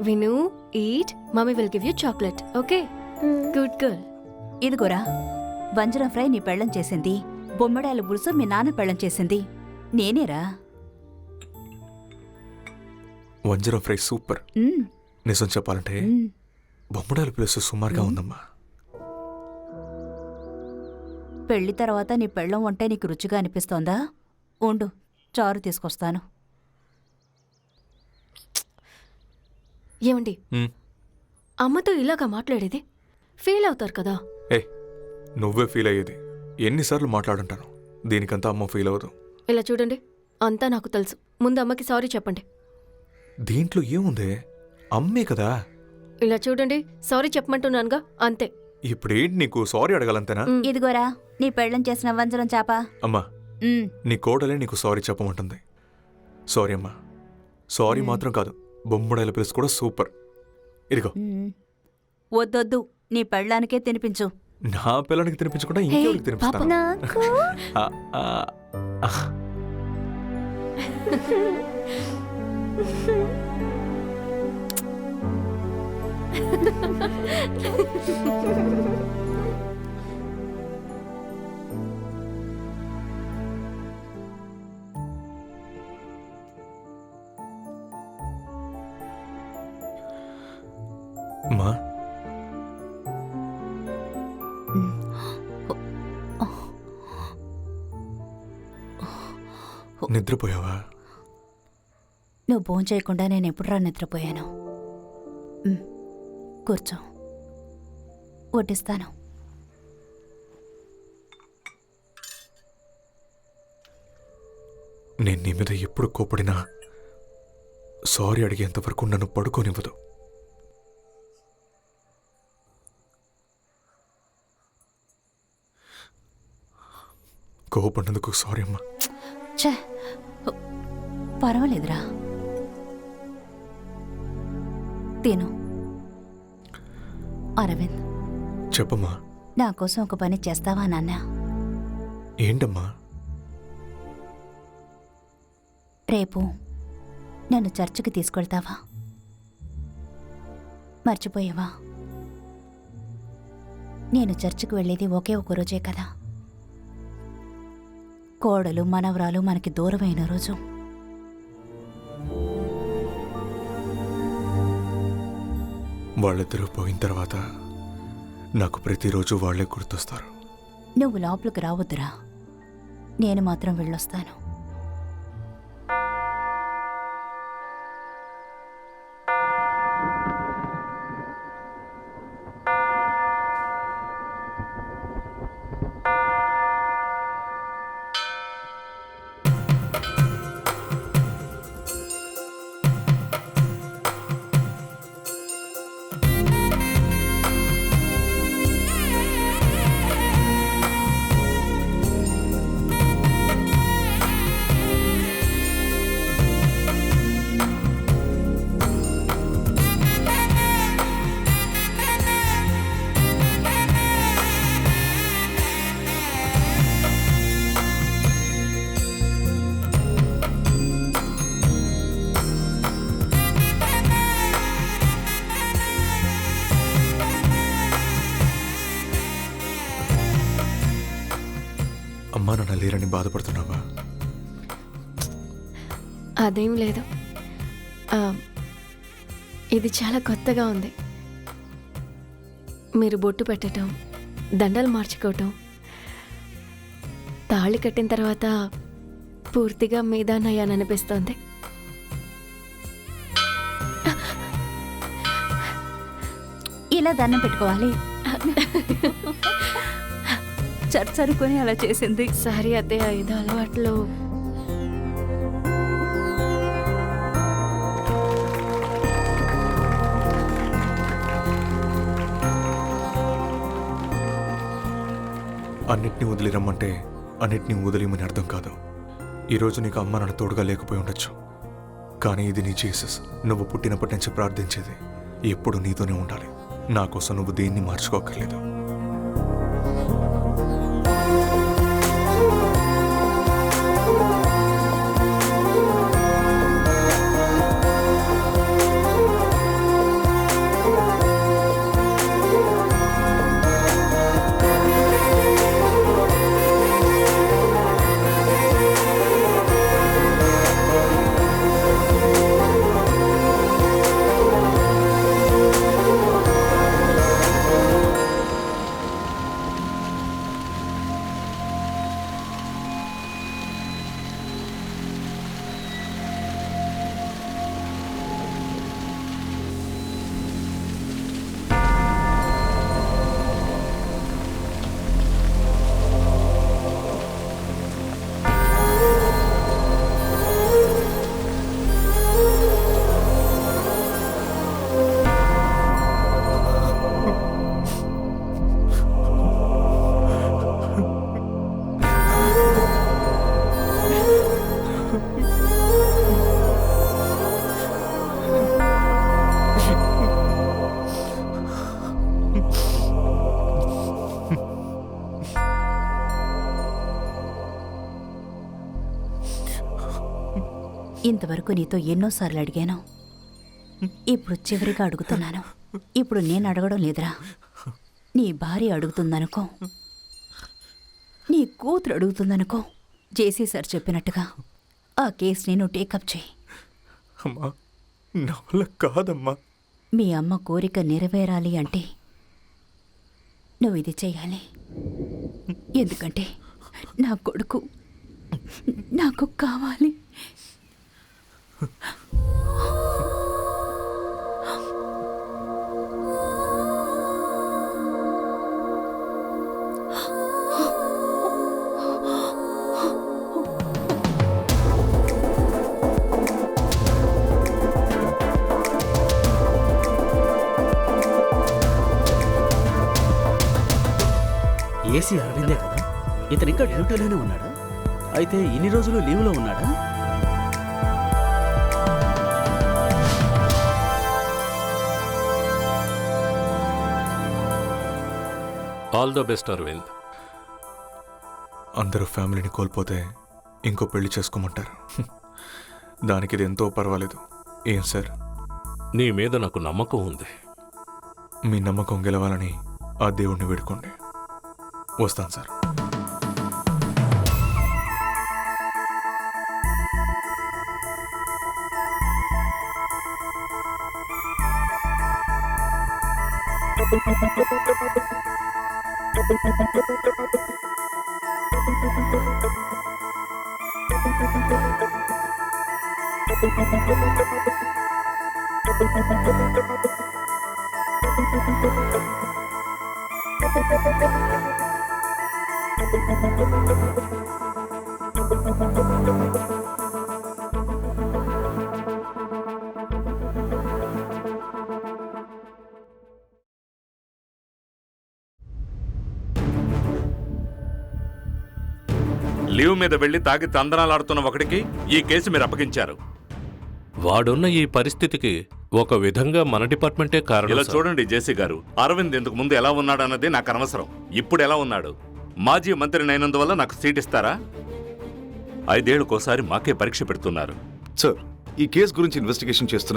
విను, eat, mummy will give you chocolate. Okay, good girl. ఇదిగోరా, వంజరం fry నీ పెళ్ళం చేసింది, బొమ్మడాయల పులుసు మీ నాన్న పెళ్ళం చేసింది, నేనేరా. వంజరం ఫ్రై సూపర్. మ్మ్. నిజం చెప్పాలంటే మ్మ్. బొమ్మడాల ప్లేస్ సుమారుగా ఉందమ్మా. పెళ్లి తర్వాత నీ పెళ్ళం వంటే నీకు రుచిగా అనిపిస్తోందా? ఉండు, చారు తీసుకొస్తాను. ఏమండి, అమ్మతో ఇలాగా మాట్లాడేది? ఫీల్ అవుతారు కదా. ఏ, నువ్వే ఫీల్ అయ్యేది. ఎన్నిసార్లు మాట్లాడుంటాను, దీనికంతా అమ్మ ఫీల్ అవ్వదు. ఇలా చూడండి, అంతా నాకు తెలుసు. ముందు అమ్మకి సారీ చెప్పండి. దీంట్లో ఏముందే, అమ్మే కదా. ఇలా చూడండి, సారీ చెప్పమంటున్నానుగా, అంతే. ఇప్పుడేంటి నీకు సారీ అడగాలంతేనా? ఇదిగోరా, నీ పెళ్ళం చేసిన వంజరం చేప. అమ్మా, నీ కోడలే నీకు సారీ చెప్పమంటుంది. సారీ అమ్మా. సారీ మాత్రం కాదు, బొమ్మడాయిల ప్లేస్ కూడా సూపర్. ఇదిగో. వద్దొద్దు, నీ పెళ్ళానికే తినిపించు. నా పిల్లనికి తినిపించకుండా ఇంకెవరికి తినిపిస్తాను? నాకు ఆ, ఆ, ఆ. అమ్మా, నిద్రపోయావా? నువ్వు భోంచేయకుండా నేను ఎప్పుడురా నిద్రపోయాను? కూర్చో, వడ్డిస్తాను. నేను నీ మీద ఎప్పుడు కోపడినా సారీ అడిగేంతవరకు నన్ను పడుకోనివ్వదు. కోపడినందుకు సారీ అమ్మా. ఛే, పర్వాలేదురా, తిను. అరవింద్, చెప్పమ్మా. నా కోసం ఒక పని చేస్తావా నాన్న? ఏంటమ్మా? రేపు నన్ను చర్చికి తీసుకెళ్తావా? మర్చిపోయావా? నేను చర్చికి వెళ్ళేది ఒకే ఒక రోజే కదా. కోడలు మనవరాలు మనకి దూరమైన రోజు. వాళ్ళిద్దరూ పోయిన తర్వాత నాకు ప్రతిరోజు వాళ్లే గుర్తొస్తారు. నువ్వు లోపలికి రావద్దురా, నేను మాత్రం వెళ్ళొస్తాను. అమ్మా నాన్న లేరని బాధపడుతున్నావా? అదేం లేదు. ఇది చాలా కొత్తగా ఉంది. మీరు బొట్టు పెట్టడం, దండలు మార్చుకోవటం, తాళి కట్టిన తర్వాత పూర్తిగా మీదానయ్యాననిపిస్తోంది. ఇలా దండం పెట్టుకోవాలి. చర్చ్ అనుకొని అలా చేసింది. సారీ అత్తయ్య, ఇది అలవాట్లు. అన్నిటినీ వదిలిరమ్మంటే అన్నిటినీ వదిలేమని అర్థం కాదు. ఈరోజు నీకు అమ్మ నాన్న తోడుగా లేకపోయి ఉండొచ్చు, కానీ ఇది నీ జీసస్. నువ్వు పుట్టినప్పటి నుంచి ప్రార్థించేది ఎప్పుడు నీతోనే ఉండాలి. నా కోసం నువ్వు దేన్ని మార్చుకోకర్లేదు. ఇంతవరకు నీతో ఎన్నోసార్లు అడిగాను. ఇప్పుడు చివరిగా అడుగుతున్నాను. ఇప్పుడు నేను అడగడం లేదురా, నీ భార్య అడుగుతుందనుకో, నీ కూతురు అడుగుతుందనుకో. జేసీ సార్ చెప్పినట్టుగా ఆ కేసుని నువ్వు టేకప్ చేయి. అమ్మా, నా వల్ల కాదమ్మా. మీ అమ్మ కోరిక నెరవేరాలి అంటే నువ్వు ఇది చెయ్యాలి. ఎందుకంటే నా కొడుకు నాకు కావాలి. ఏసీ అరవిందే కదా? ఇతను ఇంకా డ్యూటీలోనే ఉన్నాడా? అయితే ఇన్ని రోజులు లీవ్లో ఉన్నాడా? All the best Aravind. అందరూ ఫ్యామిలీని కోల్పోతే ఇంకో పెళ్లి చేసుకోమంటారు. దానికి ఇది ఎంతో పర్వాలేదు. ఏం సార్? నీ మీద నాకు నమ్మకం ఉంది. మీ నమ్మకం గెలవాలని ఆ దేవుణ్ణి వేడుకోండి. వస్తాను సార్. లీవ్ మీద వెళ్లి తాగి తందనాలాడుతున్న ఒకడికి ఈ కేసు మీరు అప్పగించారు. వాడున్న ఈ పరిస్థితికి ఒక విధంగా మన డిపార్ట్మెంటే కారణం. ఇలా సార్. చూడండి జేసీ గారు, అరవింద్ ఇంతకు ముందు ఎలా ఉన్నాడు అన్నది నాకు అనవసరం. ఇప్పుడు ఎలా ఉన్నాడు? మాజీ మంత్రిని అయినందువల్ల నాకు సీట్ ఇస్తారా? 5 ఏళ్లకోసారి మాకే పరీక్ష పెడుతున్నారు. సార్, ఈ కేసు గురించి ఇన్వెస్టిగేషన్ చేస్తున్న